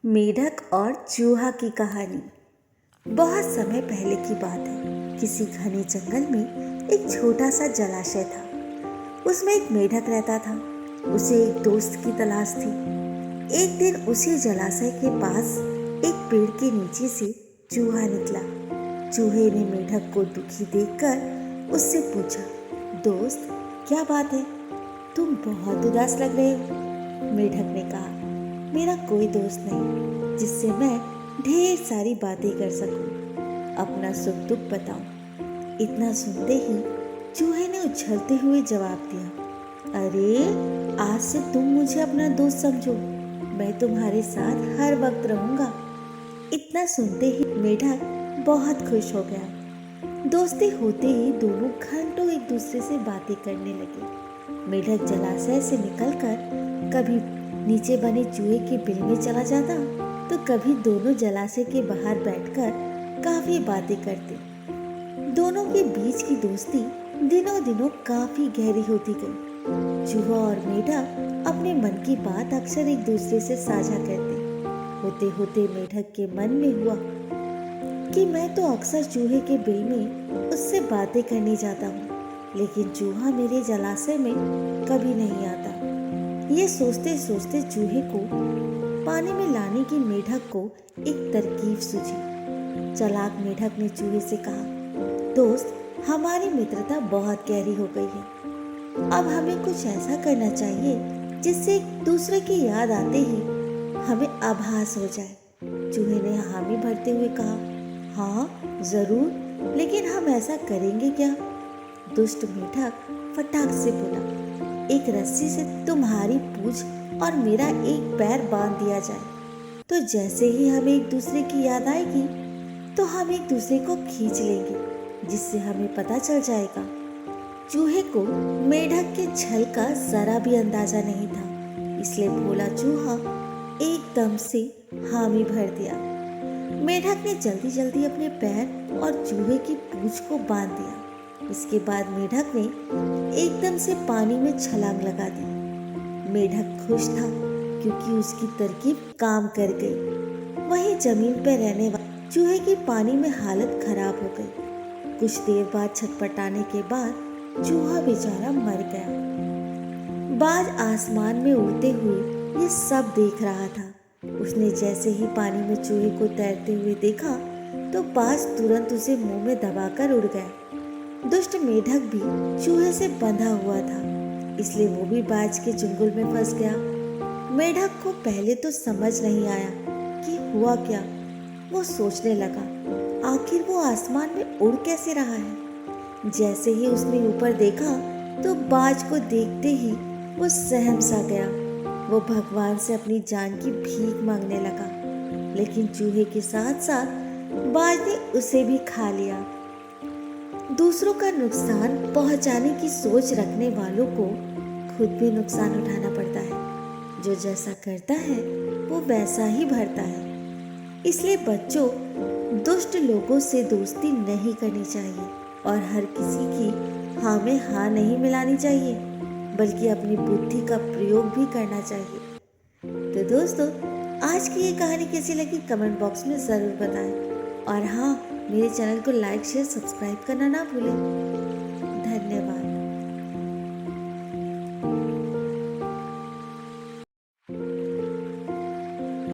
मेढक और चूहा की कहानी। बहुत समय पहले की बात है। किसी घने जंगल में एक छोटा सा जलाशय था। उसमें एक मेढक रहता था। उसे एक दोस्त की तलाश थी। एक दिन उसी जलाशय के पास एक पेड़ के नीचे से चूहा निकला। चूहे ने मेढक को दुखी देखकर उससे पूछा, दोस्त, क्या बात है? तुम बहुत उदास लग रहे हो। मेढक ने कहा, मेरा कोई दोस्त नहीं जिससे मैं ढेर सारी बातें कर सकूं, अपना सुख दुख बताऊं। इतना सुनते ही चूहे ने उछलते हुए जवाब दिया, अरे, आज से तुम मुझे अपना दोस्त समझो। मैं तुम्हारे साथ हर वक्त रहूंगा। इतना सुनते ही मेढक बहुत खुश हो गया। दोस्ती होते ही दोनों घंटों एक दूसरे से बातें करने लगे। मेढक जलाशय से निकलकर कभी नीचे बने चूहे के बिल में चला जाता, तो कभी दोनों जलाशय के बाहर बैठकर काफी बातें करते। दोनों के बीच की दोस्ती दिनों दिनों काफी गहरी होती गई। चूहा और मेढक अपने मन की बात अक्सर एक दूसरे से साझा करते। होते होते मेढक के मन में हुआ कि मैं तो अक्सर चूहे के बिल में उससे बातें करने जाता हूँ, लेकिन चूहा मेरे जलाशय में कभी नहीं आता। ये सोचते सोचते चूहे को पानी में लाने की मेढक को एक तरकीब सूझी। चालाक मेढक ने चूहे से कहा, दोस्त, हमारी मित्रता बहुत गहरी हो गई है। अब हमें कुछ ऐसा करना चाहिए जिससे एक दूसरे की याद आते ही हमें आभास हो जाए। चूहे ने हामी भरते हुए कहा, हाँ जरूर, लेकिन हम ऐसा करेंगे क्या? दुष्ट मेढक फटाक से बोला, एक रस्सी से तुम्हारी पूंछ और मेरा एक पैर बांध दिया जाए, तो जैसे ही हमें एक दूसरे की याद आएगी तो हम एक दूसरे को खींच लेंगे, जिससे हमें पता चल जाएगा। चूहे को मेढक के छल का जरा भी अंदाजा नहीं था, इसलिए भोला चूहा एकदम से हामी भर दिया। मेढक ने जल्दी जल्दी अपने पैर और चूहे की पूंछ को बांध दिया। इसके बाद मेढक ने एकदम से पानी में छलांग लगा दी। मेढक खुश था क्योंकि उसकी तरकीब काम कर गई। वहीं जमीन पर रहने वाले चूहे की पानी में हालत खराब हो गई। कुछ देर बाद छटपटाने के बाद चूहा बेचारा मर गया। बाज आसमान में उड़ते हुए ये सब देख रहा था। उसने जैसे ही पानी में चूहे को तैरते हुए देखा तो बाज तुरंत उसे मुंह में दबाकर उड़ गया। दुष्ट मेढक भी चूहे से बंधा हुआ था, इसलिए वो भी बाज के चुंगल में फंस गया। मेढक को पहले तो समझ नहीं आया कि हुआ क्या। वो सोचने लगा, आखिर वो आसमान में उड़ कैसे रहा है। जैसे ही उसने ऊपर देखा तो बाज को देखते ही वो सहम सा गया। वो भगवान से अपनी जान की भीख मांगने लगा, लेकिन चूहे के साथ साथ बाज ने उसे भी खा लिया। दूसरों का नुकसान पहुंचाने की सोच रखने वालों को खुद भी नुकसान उठाना पड़ता है। जो जैसा करता है वो वैसा ही भरता है। इसलिए बच्चों, दुष्ट लोगों से दोस्ती नहीं करनी चाहिए और हर किसी की हाँ में हाँ नहीं मिलानी चाहिए, बल्कि अपनी बुद्धि का प्रयोग भी करना चाहिए। तो दोस्तों, आज की ये कहानी कैसी लगी कमेंट बॉक्स में ज़रूर बताएं। और हाँ, मेरे चैनल को लाइक शेयर सब्सक्राइब करना ना भूलें।